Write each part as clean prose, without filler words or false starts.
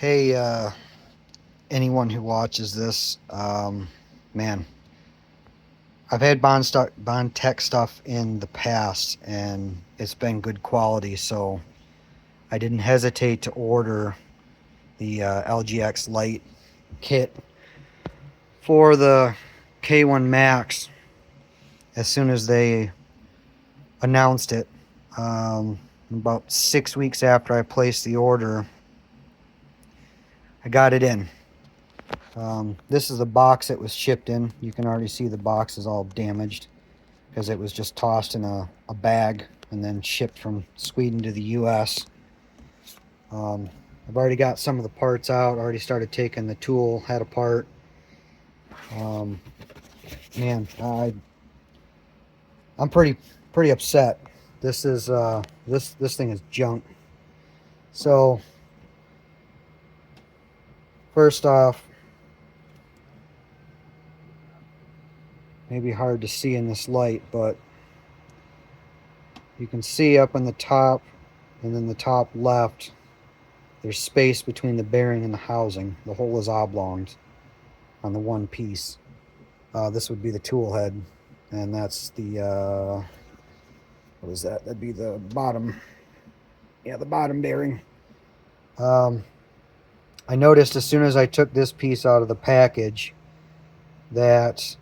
Hey, anyone who watches this, man, I've had Bondtech stuff in the past, and it's been good quality, so I didn't hesitate to order the LGX Lite kit for the K1 Max as soon as they announced it. About 6 weeks after I placed the order, I got it in. This is the box it was shipped in. You can already see the box is all damaged because it was just tossed in a bag and then shipped from Sweden to the US. I've already got some of the parts out, already started taking the tool head apart. Man, I'm pretty upset. This is this thing is junk. So first off, maybe hard to see in this light, but you can see up on the top and then the top left, there's space between the bearing and the housing. The hole is oblong on the one piece. This would be the tool head, and that's the what is that? That'd be the bottom. Yeah, the bottom bearing. I noticed as soon as I took this piece out of the package that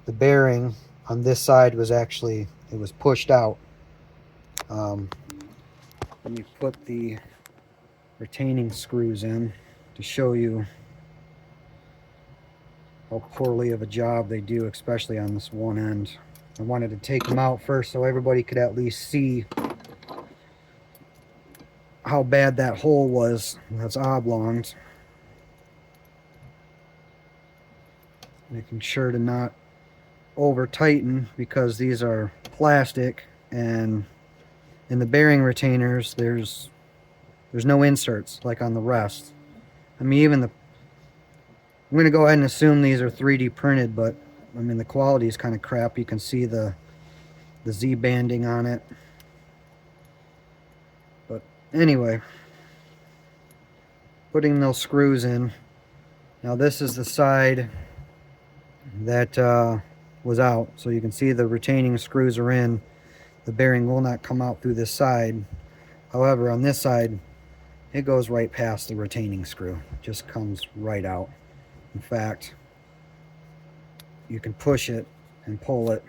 the bearing on this side was actually, it was pushed out. Let me put the retaining screws in to show you how poorly of a job they do, especially on this one end. I wanted to take them out first so everybody could at least see how bad that hole was. That's oblonged. Making sure to not over tighten because these are plastic, and in the bearing retainers there's no inserts like on the rest. I mean, even the, I'm going to go ahead and assume these are 3D printed, but I mean the quality is kind of crap. You can see the Z banding on it. But anyway, putting those screws in. Now this is the side that was out, so you can see the retaining screws are in. The bearing will not come out through this side. However, on this side, it goes right past the retaining screw. It just comes right out. In fact, you can push it and pull it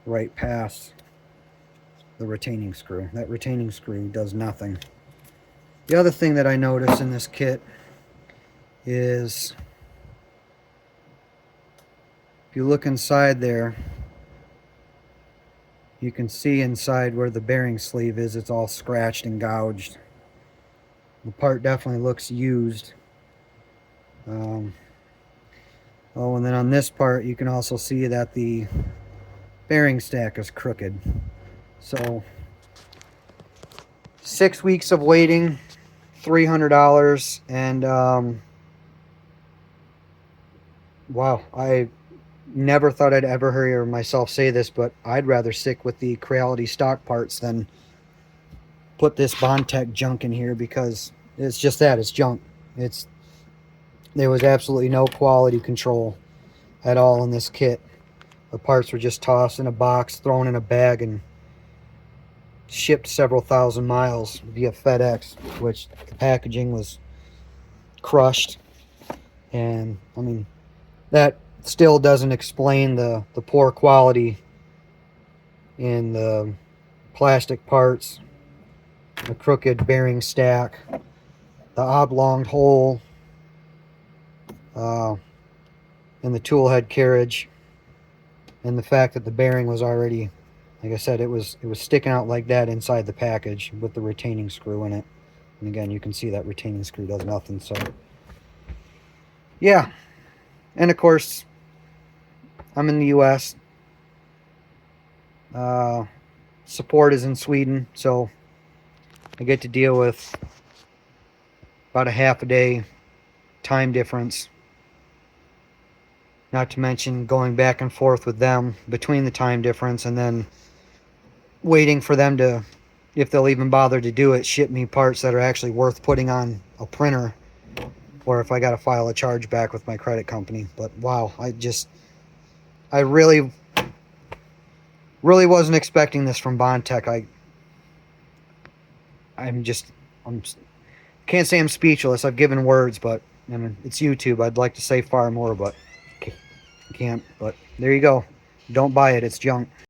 right past the retaining screw. That retaining screw does nothing. The other thing that I noticed in this kit is if you look inside there, you can see inside where the bearing sleeve is, it's all scratched and gouged. The part definitely looks used. Oh, and then on this part, you can also see that the bearing stack is crooked. So, 6 weeks of waiting, $300, and wow, I never thought I'd ever hear myself say this, but I'd rather stick with the Creality stock parts than put this Bondtech junk in here, because it's just that, it's junk. There was absolutely no quality control at all in this kit. The parts were just tossed in a box, thrown in a bag, and shipped several thousand miles via FedEx, which the packaging was crushed. And I mean, that still doesn't explain the poor quality in the plastic parts, the crooked bearing stack, the oblong hole in the tool head carriage, and the fact that the bearing was already, like I said, it was sticking out like that inside the package with the retaining screw in it. And again, you can see that retaining screw does nothing. So yeah, and of course I'm in the US. Support is in Sweden, so I get to deal with about a half a day time difference. Not to mention going back and forth with them between the time difference, and then waiting for them to, if they'll even bother to do it, ship me parts that are actually worth putting on a printer or if I got to file a charge back with my credit company. But wow, I really wasn't expecting this from Bondtech. I'm can't say I'm speechless. I've given words, but I mean, it's YouTube. I'd like to say far more, but can't. But there you go. Don't buy it. It's junk.